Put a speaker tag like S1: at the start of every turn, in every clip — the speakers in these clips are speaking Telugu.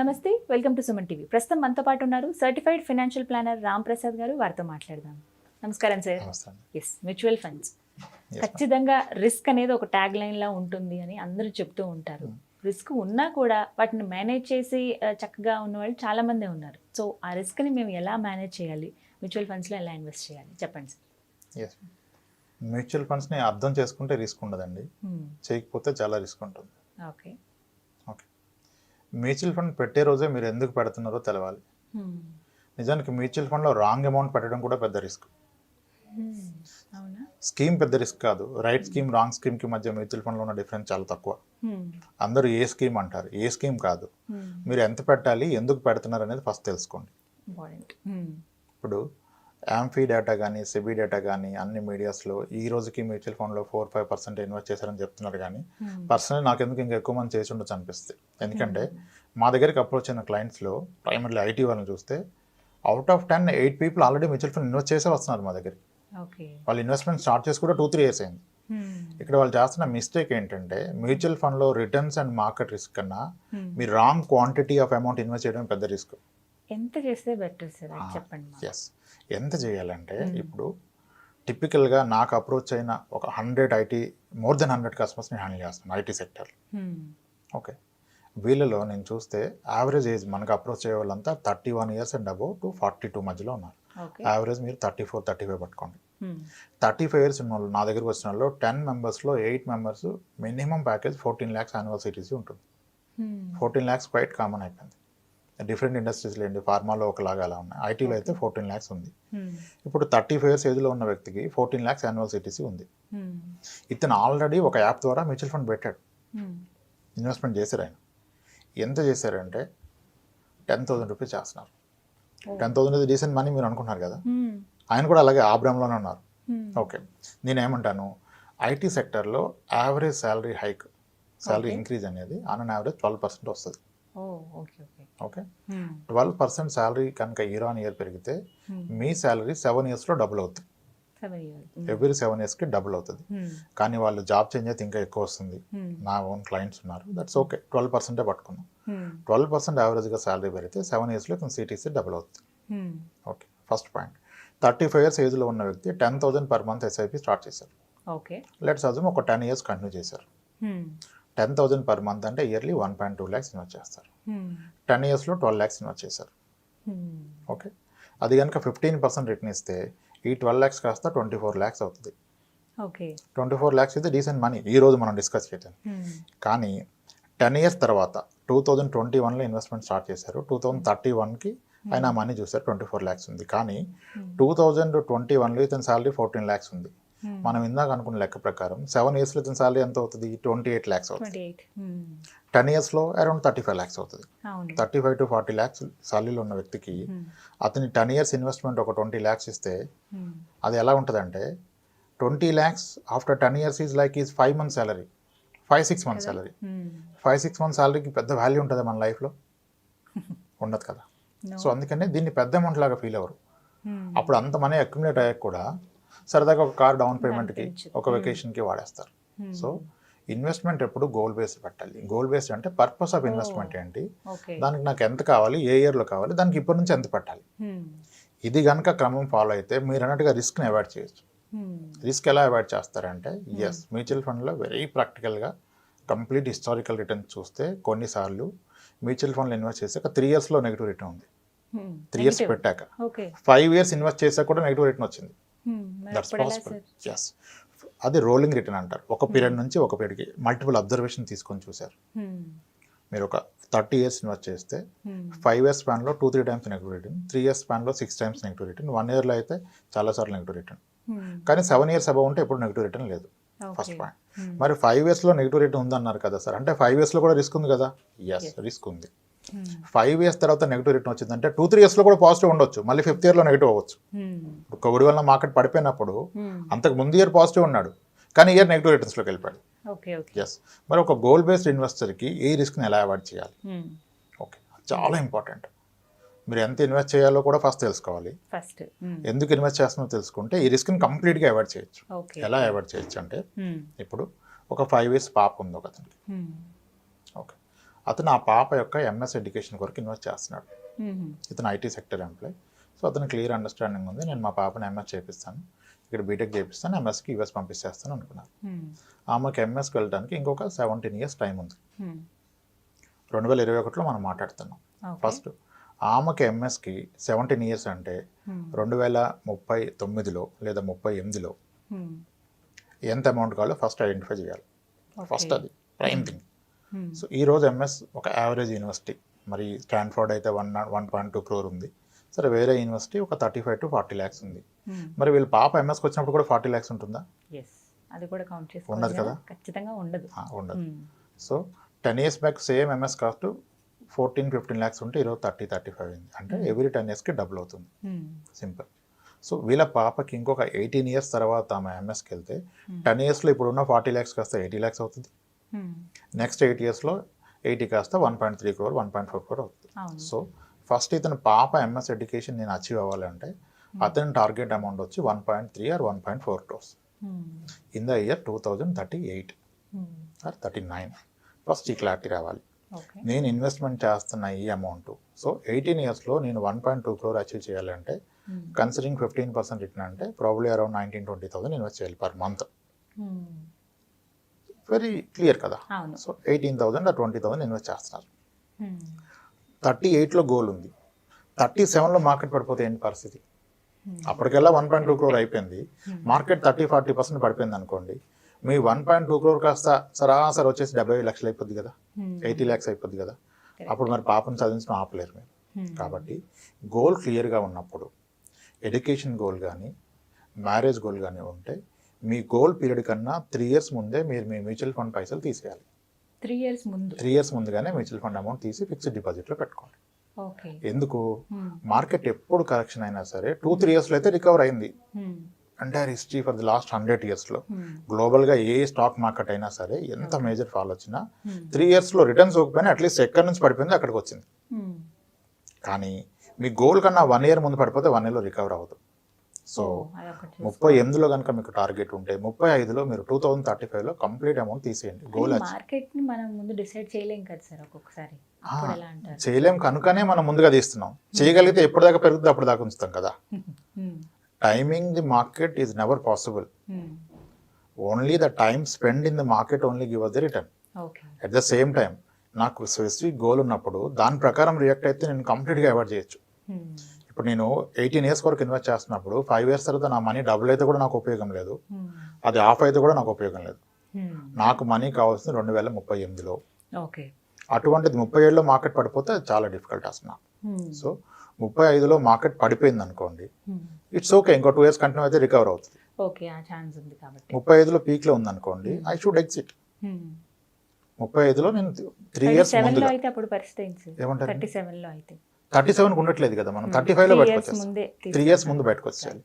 S1: నమస్తే, వెల్కమ్ టు సుమన్ టీవీ. ప్రస్తుతం మనతో పాటు ఉన్నారు సర్టిఫైడ్ ఫైనాన్షియల్ ప్లానర్ ప్రసాద్ గారు. వారితో మాట్లాడదాం. నమస్కారం సార్. ఎస్, మ్యూచువల్ ఫండ్స్ ఖచ్చితంగా రిస్క్ అనేది ఒక ట్యాగ్ లైన్ లా ఉంటుంది అని అందరూ చెప్తూ ఉంటారు. రిస్క్ ఉన్నా కూడా వాటిని మేనేజ్ చేసి చక్కగా ఉన్న వాళ్ళు చాలా మందే ఉన్నారు. సో ఆ రిస్క్ని మేము ఎలా మేనేజ్ చేయాలి, మ్యూచువల్ ఫండ్స్లో ఎలా ఇన్వెస్ట్ చేయాలి చెప్పండి సార్.
S2: మ్యూచువల్ ఫండ్స్ని అర్థం చేసుకుంటే రిస్క్ ఉండదండి, చేయకపోతే చాలా రిస్క్ ఉంటుంది.
S1: ఓకే
S2: ఓకే మ్యూచువల్ ఫండ్ పెట్టే రోజే మీరు ఎందుకు పెడుతున్నారో తెలవాలి. నిజానికి మ్యూచువల్ ఫండ్లో రాంగ్ అమౌంట్ పెట్టడం కూడా పెద్ద రిస్క్. స్కీమ్ పెద్ద రిస్క్ కాదు, రైట్ స్కీమ్ రాంగ్ స్కీమ్కి మధ్య మ్యూచువల్ ఫండ్లో ఉన్న డిఫరెన్స్ చాలా తక్కువ. అందరూ ఏ స్కీమ్ అంటారు, ఏ స్కీమ్ కాదు. మీరు ఎంత పెట్టాలి, ఎందుకు పెడుతున్నారు అనేది ఫస్ట్ తెలుసుకోండి. ఇప్పుడు యాంఫీ డేటా కానీ సెబీ డేటా కానీ అన్ని మీడియాస్లో ఈ రోజుకి మ్యూచువల్ ఫండ్లో 4-5% ఇన్వెస్ట్ చేశారని చెప్తున్నారు. కానీ పర్సనల్ నాకు ఎందుకు ఇంకా ఎక్కువ మంది చేసి ఉండొచ్చు అనిపిస్తుంది. ఎందుకంటే మా దగ్గరికి అప్రోచ్ అయిన క్లయింట్స్లో ప్రైమర్లీ ఐటీ వాళ్ళని చూస్తే out of 10 8 people already mutual fund invest చేసే వస్తున్నారు మా దగ్గరికి. వాళ్ళు ఇన్వెస్ట్మెంట్ స్టార్ట్ చేసి కూడా 2-3 ఇయర్స్ అయింది. ఇక్కడ వాళ్ళు చేస్తున్న మిస్టేక్ ఏంటంటే మ్యూచువల్ ఫండ్లో రిటర్న్స్ అండ్ మార్కెట్ రిస్క్ కన్నా మీరు wrong quantity of amount invest చేయడం పెద్ద రిస్క్.
S1: ఎంత చేస్తే బెటర్ సార్ చెప్పండి.
S2: ఎస్, ఎంత చేయాలంటే ఇప్పుడు టిపికల్గా నాకు అప్రోచ్ అయిన ఒక 100 మోర్ దెన్ 100 కస్టమర్స్ నేను హ్యాండిల్ చేస్తాను ఐటీ సెక్టర్. ఓకే, వీళ్ళలో నేను చూస్తే యావరేజ్ ఏజ్ మనకు అప్రోచ్ అయ్యే వాళ్ళంతా 31 years అండ్ అబౌవ్ టు 42 మధ్యలో ఉన్నారు. యావరేజ్ మీరు 34-35 పట్టుకోండి. 35 years ఉన్న వాళ్ళు నా దగ్గరకు వచ్చిన వాళ్ళు 10 మెంబర్స్లో 8 members minimum package 14 lakhs annual CTC ఉంటుంది. 14 lakhs క్వైట్ కామన్ అయిపోయింది. డిఫరెంట్ ఇండస్ట్రీస్లో ఏంటి, ఫార్మాలో ఒకలాగా అలా ఉన్నాయి, ఐటీలో అయితే 14 lakhs ఉంది. ఇప్పుడు 35 years ఏజ్లో ఉన్న వ్యక్తికి 14 lakhs యాన్యువల్ సిటీసీ ఉంది. ఇతను ఆల్రెడీ ఒక యాప్ ద్వారా మ్యూచువల్ ఫండ్ పెట్టాడు, ఇన్వెస్ట్మెంట్ చేశారు. ఆయన ఎంత చేశారంటే 10,000 రూపీస్ చేస్తున్నారు. 10,000 ఇది డీసెంట్ మనీ మీరు అనుకుంటున్నారు కదా, ఆయన కూడా అలాగే ఆబ్రామ్లోనే ఉన్నారు. ఓకే, నేనేమంటాను, ఐటీ సెక్టర్లో average salary hike, salary increase అనేది ఆన్ అన్ యావరేజ్ 12% వస్తుంది. ఓకే, 12% శాలరీ కనుక ఇయర్ ఆన్ ఇయర్ పెరిగితే మీ శాలరీ 7 yearsలో డబుల్ అవుతుంది. ఎవ్రీ 7 yearsకి డబుల్ అవుతుంది. కానీ వాళ్ళు జాబ్ చేంజ్ అయితే ఇంకా ఎక్కువ వస్తుంది. నా ఓన్ క్లయింట్స్ ఉన్నారు, దట్స్ ఓకే, 12% పట్టుకున్నాం. 12% యావరేజ్గా శాలరీ పెరిగితే 7 yearsలో సిటీసీ డబుల్ అవుతుంది. Okay, first point. 35 years ఏజ్లో ఉన్న వ్యక్తి 10,000 per month ఎస్ఐపి స్టార్ట్ చేశారు.
S1: ఓకే,
S2: లెట్స్ అజ్యూమ్ ఒక 10 years కంటిన్యూ చేశారు. 10,000 per month అంటే ఇయర్లీ 1.2 lakhs ఇన్వెస్ట్ చేస్తారు. 10 yearsలో 12 lakhs ఇన్వెస్ట్ చేశారు. ఓకే, అది కనుక 15% రిటర్న్ ఇస్తే ఈ 12 lakhs కాస్త 24 lakhs అవుతుంది.
S1: ఓకే,
S2: 24 lakhs అయితే డీసెంట్ మనీ ఈ రోజు మనం డిస్కస్ చేద్దాం. కానీ 10 years తర్వాత 2021లో ఇన్వెస్ట్మెంట్ స్టార్ట్ చేశారు. 2031కి ఆయన మనీ చూసారు, 24 lakhs ఉంది. కానీ 2021లో ఇతని శాలరీ 14 lakhs ఉంది. మనం ఇందాక అనుకున్న లెక్క ప్రకారం 7 yearsలో ఇతని శాలరీ ఎంత అవుతుంది, 28 lakhs అవుతుంది. 10 yearsలో అరౌండ్ 35 lakhs అవుతుంది. 35-40 lakhs శాలరీలో ఉన్న వ్యక్తికి అతని 10 years ఇన్వెస్ట్మెంట్ ఒక 20 lakhs ఇస్తే అది ఎలా ఉంటుందంటే 20 lakhs after 10 years is like is 5 months salary, 5-6 months salary. 5-6 months శాలరీకి పెద్ద వాల్యూ ఉంటుంది మన లైఫ్లో? ఉండదు కదా. సో అందుకనే దీన్ని పెద్ద అమౌంట్ లాగా ఫీల్ అవ్వరు. అప్పుడు అంత మనీ అక్యుములేట్ అయ్యాక కూడా సరదాగా ఒక కార్ డౌన్ పేమెంట్కి, ఒక వెకేషన్కి వాడేస్తారు. సో ఇన్వెస్ట్మెంట్ ఎప్పుడు గోల్ బేస్డ్ పెట్టాలి. గోల్ బేస్డ్ అంటే పర్పస్ ఆఫ్ ఇన్వెస్ట్మెంట్ ఏంటి, దానికి నాకు ఎంత కావాలి, ఏ ఇయర్లో కావాలి, దానికి ఇప్పటి నుంచి ఎంత పెట్టాలి, ఇది కనుక క్రమం ఫాలో అయితే మీరు అన్నట్టుగా రిస్క్ని అవాయిడ్ చేయొచ్చు. రిస్క్ ఎలా అవాయిడ్ చేస్తారంటే ఎస్, మ్యూచువల్ ఫండ్లో వెరీ ప్రాక్టికల్గా కంప్లీట్ హిస్టారికల్ రిటర్న్ చూస్తే కొన్నిసార్లు మ్యూచువల్ ఫండ్లో ఇన్వెస్ట్ చేసాక 3 yearsలో నెగిటివ్ రిటర్న్ ఉంది. 3 years పెట్టాక 5 years ఇన్వెస్ట్ చేసాక కూడా నెగిటివ్ రిటర్న్ వచ్చింది. That's possible. ఎస్, అది రోలింగ్ రిటర్న్ అంటారు. ఒక పీరియడ్ నుంచి ఒక పీరియడ్కి మల్టిపుల్ అబ్జర్వేషన్ తీసుకొని చూశారు. మీరు ఒక 30 years ఇన్వెస్ట్ చేస్తే 5 years స్పాన్లో 2-3 times negative return, 3 years స్పాన్లో 6 times negative return, 1 yearలో అయితే చాలాసార్లు నెగిటివ్ రిటర్న్. కానీ 7 years అబౌవ్ ఉంటే ఎప్పుడు నెగిటివ్ రిటర్న్ లేదు. First point. మరి 5 yearsలో నెగిటివ్ రిటర్న్ ఉందన్నారు కదా సార్, అంటే 5 yearsలో కూడా రిస్క్ ఉంది కదా? ఎస్, రిస్క్ ఉంది. 5 years తర్వాత నెగిటివ్ రిటర్న్ వచ్చిందంటే 2-3 yearsలో కూడా పాజిటివ్ ఉండొచ్చు, మళ్ళీ 5th yearలో నెగిటివ్ అవ్వచ్చు. కోవిడ్ వల్ల మార్కెట్ పడిపోయినప్పుడు అంతకు ముందు ఇయర్ పాజిటివ్ ఉన్నాడు, కానీ ఇయర్ నెగిటివ్ రిటర్న్స్లోకి వెళ్ళిపోయాడు. ఎస్, మరి ఒక గోల్ బేస్డ్ ఇన్వెస్టర్కి ఈ రిస్క్ని ఎలా అవాయిడ్ చేయాలి? ఓకే, చాలా ఇంపార్టెంట్. మీరు ఎంత ఇన్వెస్ట్ చేయాలో కూడా ఫస్ట్ తెలుసుకోవాలి. ఎందుకు ఇన్వెస్ట్ చేస్తున్నారో తెలుసుకుంటే ఈ రిస్క్ని కంప్లీట్గా అవాయిడ్ చేయొచ్చు. ఎలా అవాయిడ్ చేయొచ్చు అంటే ఇప్పుడు ఒక 5 years పాప ఉంది ఒక అతనికి. ఓకే, అతను ఆ పాప యొక్క ఎంఎస్ ఎడ్యుకేషన్ కొరకు ఇన్వెస్ట్ చేస్తున్నాడు. ఇతను ఐటీ సెక్టర్ ఎంప్లాయ్. సో అతను క్లియర్ అండర్స్టాండింగ్ ఉంది, నేను మా పాపని ఎంఎస్ చేపిస్తాను, ఇక్కడ బీటెక్ చేపిస్తాను, ఎంఎస్కి యూఎస్ పంపిస్తేస్తాను అనుకున్నాను. ఆమెకి ఎంఎస్కి వెళ్ళడానికి ఇంకొక 17 years టైం ఉంది. 2021లో మనం మాట్లాడుతున్నాం. ఫస్ట్ ఆమెకి ఎంఎస్కి 17 years అంటే 2039లో లేదా 38లో ఎంత అమౌంట్ కావాలో ఫస్ట్ ఐడెంటిఫై చేయాలి. ఫస్ట్ అది ప్రైమ్ థింగ్. సో ఈరోజు ఎంఎస్ ఒక యావరేజ్ యూనివర్సిటీ, మరి స్టాన్ఫోర్డ్ అయితే 1.2 crore ఉంది. సరే, వేరే యూనివర్సిటీ ఒక 35 to 40 lakhs ఉంది. మరి వీళ్ళ పాప ఎంఎస్కి వచ్చినప్పుడు కూడా 40 lakhs ఉంటుందా?
S1: అది కూడా కౌంట్ చేసుకోవాలి.
S2: ఉండదు కదా,
S1: ఖచ్చితంగా ఉండదు.
S2: ఉండదు. So 10 years back same MS cost 14-15 lakhs ఉంటే ఈరోజు 30-35 అయింది. అంటే ఎవ్రీ 10 yearsకి డబుల్ అవుతుంది. సింపుల్. సో వీళ్ళ పాపకి ఇంకొక 18 years తర్వాత ఆమె ఎంఎస్కి వెళ్తే 10 yearsలో ఇప్పుడున్న 40 lakhs కాస్త 80 lakhs అవుతుంది. నెక్స్ట్ 8 yearsలో 80 కాస్త 1.3 crore 1.4 crore అవుతుంది. సో ఫస్ట్ ఇతను పాప ఎంఎస్ ఎడ్యుకేషన్ నేను అచీవ్ అవ్వాలంటే అతని టార్గెట్ అమౌంట్ వచ్చి 1.3 or 1.4 crores in the year 2038 or 39. First ఈ క్లారిటీ రావాలి. నేను ఇన్వెస్ట్మెంట్ చేస్తున్న ఈ అమౌంట్, సో 18 yearsలో నేను 1.2 crore అచీవ్ చేయాలంటే కన్సిడరింగ్ 15% రిటర్న్ అంటే ప్రాబ్లీ అరౌండ్ 19,000-20,000 ఇన్వెస్ట్ చేయాలి పర్ మంత్. వెరీ క్లియర్ కదా. సో 18,000 or 20,000 ఇన్వెస్ట్ చేస్తున్నారు. 38లో గోల్ ఉంది, 37లో మార్కెట్ పడిపోతే ఏంటి పరిస్థితి? అప్పటికెల్లా 1.2 crore అయిపోయింది, మార్కెట్ 30-40% పడిపోయింది అనుకోండి, మీ 1.2 crore కాస్త సరాసరి వచ్చేసి 75 lakhs అయిపోద్ది కదా, 80 lakhs అయిపోద్ది కదా. అప్పుడు మరి పాపను చదివించడం ఆపలేరు మీరు. కాబట్టి గోల్ క్లియర్గా ఉన్నప్పుడు, ఎడ్యుకేషన్ గోల్ కానీ మ్యారేజ్ గోల్ కానీ ఉంటే మీ గోల్ పీరియడ్ కన్నా 3 years ముందే మీరు మీ మ్యూచువల్ ఫండ్ పైసలు తీసేయాలి.
S1: 3 years
S2: ముందుగానే మ్యూచువల్ ఫండ్ అమౌంట్ తీసి ఫిక్స్డ్ డిపాజిట్లో పెట్టుకోండి. ఎందుకు? మార్కెట్ ఎప్పుడు కరెక్షన్ అయినా సరే 2-3 yearsలో అయితే రికవర్ అయింది. Entire history for the last 100 yearsలో గ్లోబల్గా ఏ స్టాక్ మార్కెట్ అయినా సరే ఎంత మేజర్ ఫాల్ వచ్చినా 3 yearsలో రిటర్న్స్ ఇవ్వకపోయినా అట్లీస్ట్ ఎక్కడి నుంచి పడిపోయిందో అక్కడికి వచ్చింది. కానీ మీ గోల్ కన్నా 1 year ముందు పడిపోతే 1 yearలో రికవర్ అవ్వదు. సో 38లో కనుక మీకు టార్గెట్ ఉంటే 35లో మీరు 2035లో కంప్లీట్ అమౌంట్ తీసేయండి. గోల్
S1: మార్కెట్ని మనం ముందు డిసైడ్ చేయలేం కదా సార్, ఒక్కొక్కసారి
S2: చేయలేం కనుకనే మనం ముందుగా తీస్తున్నాం. చేయగలిగితే ఎప్పుడు దాకా పెరుగుతుంది అప్పుడు దాకా ఉంచుతాం కదా. Timing the market is never possible. Only the time spend in the market only give us the return. At the same time నాకు స్పెసిఫిక్ గోల్ ఉన్నప్పుడు దాని ప్రకారం రియాక్ట్ అయితే నేను కంప్లీట్గా అవాయిడ్ చేయొచ్చు. ఇప్పుడు నేను 18 years వరకు ఇన్వెస్ట్ చేస్తున్నప్పుడు 5 years తర్వాత నా మనీ డబుల్ అయితే కూడా నాకు ఉపయోగం లేదు, అది ఆఫ్ అయితే కూడా నాకు ఉపయోగం లేదు. నాకు మనీ కావాల్సింది 2038లో. అటువంటిది 37లో మార్కెట్ పడిపోతే అది చాలా డిఫికల్ట్ అసలు. సో 35లో మార్కెట్ పడిపోయింది అనుకోండి, ఇట్స్ ఓకే, ఇంకో 2 years కంటిన్యూ అయితే రికవర్ అవుతుంది. 35లో పీక్లో ఉంది అనుకోండి, ఐ షుడ్ ఎగ్జిట్. 35లో నేను 3 years ముందు ఏమంటారు 37కి ఉండట్లేదు కదా, మనం 35లో బయటకు వచ్చేస్తాం. 3 years ముందు బయటకు వచ్చేయాలి.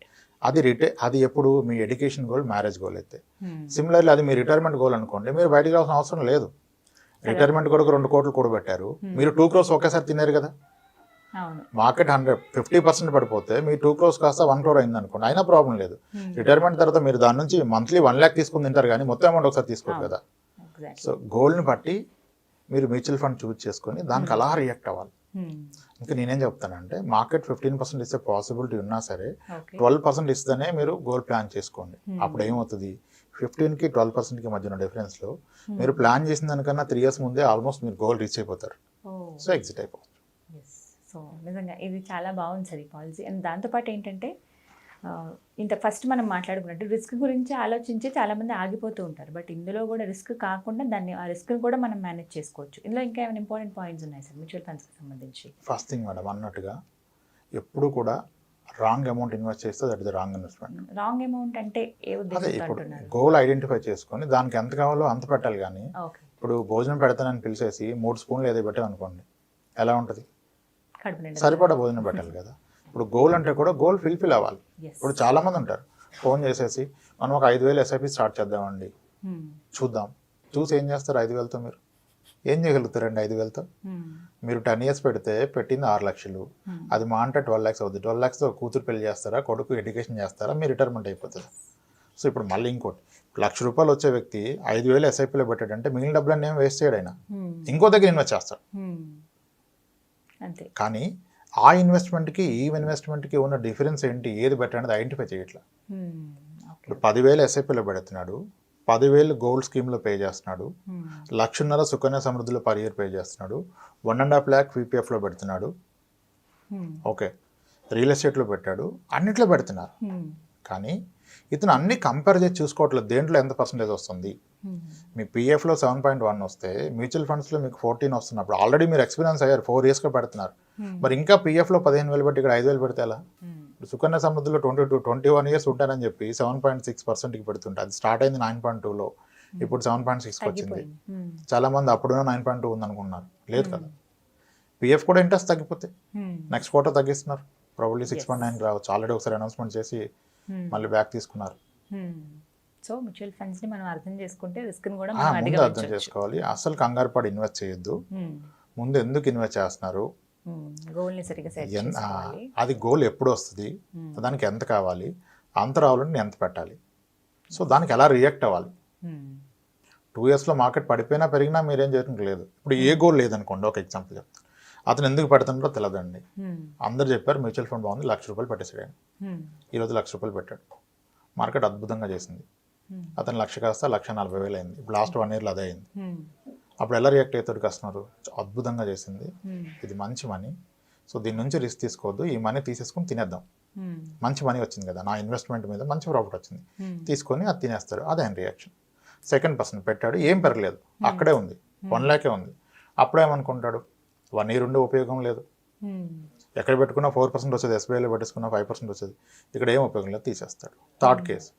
S2: అది ఎప్పుడు మీ ఎడ్యుకేషన్ గోల్, మ్యారేజ్ గోల్ అయితే. సిమిలర్లీ అది మీ రిటైర్మెంట్ గోల్ అనుకోండి, మీరు బయటకు రావాల్సిన అవసరం లేదు. రిటైర్మెంట్ కొరకు 2 crore కూడబెట్టారు, మీరు 2 crores ఒకేసారి తిన్నారు కదా. మార్కెట్ 50% పడిపోతే మీ 2 crores కాస్త 1 crore అయింది అనుకోండి, అయినా ప్రాబ్లం లేదు. రిటైర్మెంట్ తర్వాత మీరు దాని నుంచి మంత్లీ 1 lakh తీసుకుని తింటారు కానీ మొత్తం అమౌంట్ ఒకసారి తీసుకోరు కదా. సో గోల్ని బట్టి మీరు మ్యూచువల్ ఫండ్ చూజ్ చేసుకొని దానికి అలా రియాక్ట్ అవ్వాలి. ఇంకా నేనేం చెప్తానంటే, మార్కెట్ 15% ఇస్తే పాసిబిలిటీ ఉన్నా సరే 12% ఇస్తేనే మీరు గోల్ ప్లాన్ చేసుకోండి. అప్పుడు ఏమవుతుంది, 15కి 12%కి మధ్య ఉన్న డిఫరెన్స్లో మీరు ప్లాన్ చేసిన దానికన్నా 3 years ముందే ఆల్మోస్ట్ మీరు గోల్ రీచ్ అయిపోతారు. సో ఎగ్జిట్ అయిపోతుంది.
S1: సో నిజంగా ఇది చాలా బాగుంది సార్ ఈ పాలసీ. అండ్ దాంతోపాటు ఏంటంటే, ఇంత ఫస్ట్ మనం మాట్లాడుకున్నట్టు రిస్క్ గురించి ఆలోచించి చాలామంది ఆగిపోతూ ఉంటారు. బట్ ఇందులో కూడా రిస్క్ కాకుండా ఆ రిస్క్ని కూడా మనం మేనేజ్ చేసుకోవచ్చు. ఇందులో ఇంకా ఏమైనా ఇంపార్టెంట్ పాయింట్స్ ఉన్నాయి సార్ మ్యూచువల్ ఫండ్స్కి సంబంధించి?
S2: ఫస్ట్ థింగ్ మేడం అన్నట్టుగా ఎప్పుడు కూడా రాంగ్ అమౌంట్ ఇన్వెస్ట్ చేస్తే that is the wrong investment.
S1: Wrong amount అంటే ఏ ఉద్దేశంతో అంటున్నారు?
S2: గోల్ ఐడెంటిఫై చేసుకొని దానికి ఎంత కావాలో అంత పెట్టాలి. కానీ ఇప్పుడు భోజనం పెడతానని పిలిచేసి 3 spoons ఏదో పెట్టామనుకోండి, ఎలా ఉంటుంది? సరిపడా భోజనం పెట్టాలి కదా. ఇప్పుడు గోల్ అంటే కూడా గోల్ ఫిల్ అవ్వాలి. ఇప్పుడు చాలా మంది ఉంటారు ఫోన్ చేసేసి మనం ఒక 5,000 SIP స్టార్ట్ చేద్దామండి, చూద్దాం. చూసి ఏం చేస్తారు? 5,000తో మీరు ఏం చేయగలుగుతారండి? 5,000తో మీరు 10 years పెడితే పెట్టింది 6 lakhs, అది మా అంటే 12 lakhs అవుతుంది. 12 lakhsతో కూతురు పెళ్లి చేస్తారా, కొడుకు ఎడ్యుకేషన్ చేస్తారా, మీ రిటైర్మెంట్ అయిపోతుంది. సో ఇప్పుడు మళ్ళీ ఇంకోటి, ₹1,00,000 వచ్చే వ్యక్తి 5,000 SIPలో పెట్టాడంటే మిగిలిన డబ్బులన్నీ ఏం వేస్ట్ చేయడు ఆయన. ఇంకో దగ్గర ఇన్వెస్ట్ చేస్తాడు.
S1: అంతే.
S2: కానీ ఆ ఇన్వెస్ట్మెంట్కి ఈ ఇన్వెస్ట్మెంట్కి ఉన్న డిఫరెన్స్ ఏంటి, ఏది బెటర్ అనేది ఐడెంటిఫై చేయట్లా. ఇప్పుడు 10,000 ఎస్ఐపిలో పెడుతున్నాడు, 10,000 గోల్డ్ స్కీమ్లో పే చేస్తున్నాడు, 1,50,000 సుకన్య సమృద్ధిలో పర్ ఇయర్ పే చేస్తున్నాడు, 1.5 lakh పీపీఎఫ్లో పెడుతున్నాడు, ఓకే, రియల్ ఎస్టేట్లో పెట్టాడు, అన్నిట్లో పెడుతున్నారు. కానీ ఇతను అన్ని కంపేర్ చేసి చూసుకోవట్లేదు దేంట్లో ఎంత పర్సెంటేజ్ వస్తుంది. మీ పీఎఫ్లో 7.1 వస్తే మ్యూచువల్ ఫండ్స్లో మీకు 14 వస్తున్నప్పుడు ఆల్రెడీ మీరు ఎక్స్పీరియన్స్ అయ్యారు, 4 yearsగా పెడుతున్నారు. మరి ఇంకా పీఎఫ్లో 15,000 పెట్టి ఇక్కడ 5,000 పెడితే ఎలా? సుకన్య సమృద్ధిలో 21 years ఉంటానని చెప్పి 7.6%కి పెడుతుంటే అది స్టార్ట్ అయింది 9.2లో, ఇప్పుడు 7.6కి వచ్చింది. చాలామంది అప్పుడున్న 9.2 ఉందనుకున్నారు, లేదు కదా. పీఎఫ్ కూడా ఇంట్రెస్ట్ తగ్గిపోతే నెక్స్ట్ క్వార్టర్ తగ్గిస్తున్నారు, ప్రాబబ్లీ 6.9 రావచ్చు. ఆల్రెడీ ఒకసారి అనౌన్స్మెంట్ చేసి మళ్ళీ బ్యాక్ తీసుకున్నారు.
S1: సో మ్యూచువల్ ఫండ్స్ ని మనం అర్థం చేసుకుంటే రిస్క్ ని కూడా
S2: ముందు అర్థం చేసుకోవాలి. అసలు కంగారు పడి ఇన్వెస్ట్ చేయొద్దు. ముందు ఎందుకు ఇన్వెస్ట్ చేస్తున్నారు,
S1: గోల్ ని సరిగ్గా సెట్ చేసుకోవాలి.
S2: అది గోల్ ఎప్పుడు వస్తుంది, దానికి ఎంత కావాలి, అంత రావాలని ఎంత పెట్టాలి, సో దానికి ఎలా రియాక్ట్ అవ్వాలి. 2 yearsలో మార్కెట్ పడిపోయినా పెరిగినా మీరేం చేయడం లేదు. ఇప్పుడు ఏ గోల్ లేదనుకోండి, ఒక ఎగ్జాంపుల్ చెప్తాను. అతను ఎందుకు పెడుతున్నారో తెలియదండి. అందరు చెప్పారు మ్యూచువల్ ఫండ్ బాగుంది, ₹1,00,000 పెట్టేసాడు ఆయన. ఈరోజు ₹1,00,000 పెట్టాడు, మార్కెట్ అద్భుతంగా చేసింది. అతను 1,00,000 కాస్త 1,40,000 అయింది. ఇప్పుడు లాస్ట్ 1 yearలో అదే అయింది. అప్పుడు ఎలా రియాక్ట్ అవుతాడు కస్టమర్, అద్భుతంగా చేసింది, ఇది మంచి మనీ, సో దీని నుంచి రిస్క్ తీసుకోవద్దు, ఈ మనీ తీసేసుకుని తినేద్దాం, మంచి మనీ వచ్చింది కదా, నా ఇన్వెస్ట్మెంట్ మీద మంచి ప్రాఫిట్ వచ్చింది, తీసుకొని అది తినేస్తాడు. అదే ఆయన రియాక్షన్. సెకండ్ పర్సన్ పెట్టాడు, ఏం పెరగలేదు, అక్కడే ఉంది, 1 lakh ఉంది. అప్పుడేమనుకుంటాడు, 1 year ఉండే ఉపయోగం లేదు, ఎక్కడ పెట్టుకున్నా 4% వచ్చేది, ఎస్బీఐలో పెట్టేసుకున్నా 5% వచ్చేది, ఇక్కడ ఏం ఉపయోగం లేదు, తీసేస్తాడు. థర్డ్ కేసు,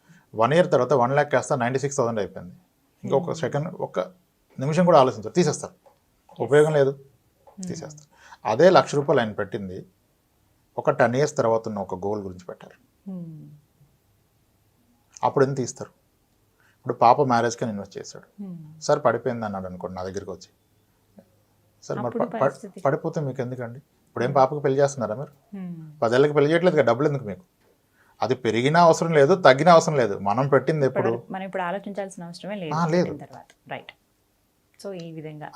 S2: 1 year తర్వాత 1 lakh కాస్త 96,000 అయిపోయింది. ఇంకొక సెకండ్, ఒక్క నిమిషం కూడా ఆలోచించారు, తీసేస్తారు, ఉపయోగం లేదు, తీసేస్తారు. అదే ₹1,00,000 ఆయన పెట్టింది ఒక 10 years తర్వాత ఉన్న ఒక గోల్ గురించి పెట్టారు. అప్పుడు ఎంత తీస్తారు? ఇప్పుడు పాప మ్యారేజ్కి ఇన్వెస్ట్ చేశాడు, సార్ పడిపోయింది అన్నాడు అనుకోండి నా దగ్గరికి వచ్చి, సార్ మరి పడిపోతే మీకు ఎందుకండి, ఇప్పుడు ఏం పాపకి పెళ్లి చేస్తున్నారా మీరు? 10 ఏళ్ళకి పెళ్లి చేయట్లేదు కదా, డబ్బులు ఎందుకు మీకు? అది పెరిగినా అవసరం లేదు, తగ్గినా అవసరం లేదు, మనం పెట్టింది ఎప్పుడు
S1: మనం ఇప్పుడు ఆలోచించాల్సిన అవసరమే లేదు తర్వాత. రైట్. సో ఈ విధంగా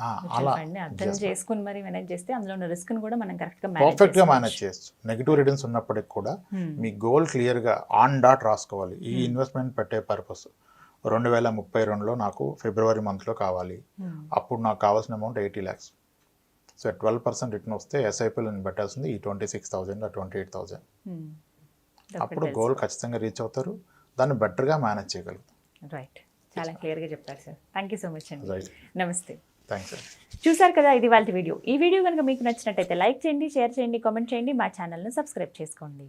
S1: అర్థం చేసుకుని మరి మేనేజ్ చేస్తే అందులో ఉన్న రిస్క్ ని కూడా మనం
S2: పర్ఫెక్ట్గా మేనేజ్ చేయొచ్చు. నెగిటివ్ రిటర్న్స్ ఉన్నప్పటికి కూడా మీ గోల్ క్లియర్గా ఆన్ డాట్ రాసుకోవాలి. ఈ ఇన్వెస్ట్మెంట్ పెట్టే పర్పస్ 2032లో నాకు ఫిబ్రవరి మంత్లో కావాలి, అప్పుడు నాకు కావాల్సిన అమౌంట్ 80 lakhs. సో 12% రిటర్న్ వస్తే ఎస్ఐపిలో పెట్టాల్సింది ఈ 26,000 28,000. అప్పుడు గోల్ ఖచ్చితంగా రీచ్ అవుతారు, దాన్ని బెటర్గా మేనేజ్ చేయగలుగుతారు.
S1: రైట్, చాలా క్లియర్గా చెప్పారు sir. Thank you so much అండి. నమస్తే.
S2: థ్యాంక్స్.
S1: చూసారు కదా, ఇది వాళ్ళ వీడియో. ఈ వీడియో కనుక మీకు నచ్చినట్టయితే లైక్ చేయండి, షేర్ చేయండి, కామెంట్ చేయండి, మా ఛానల్ని సబ్స్క్రైబ్ చేసుకోండి.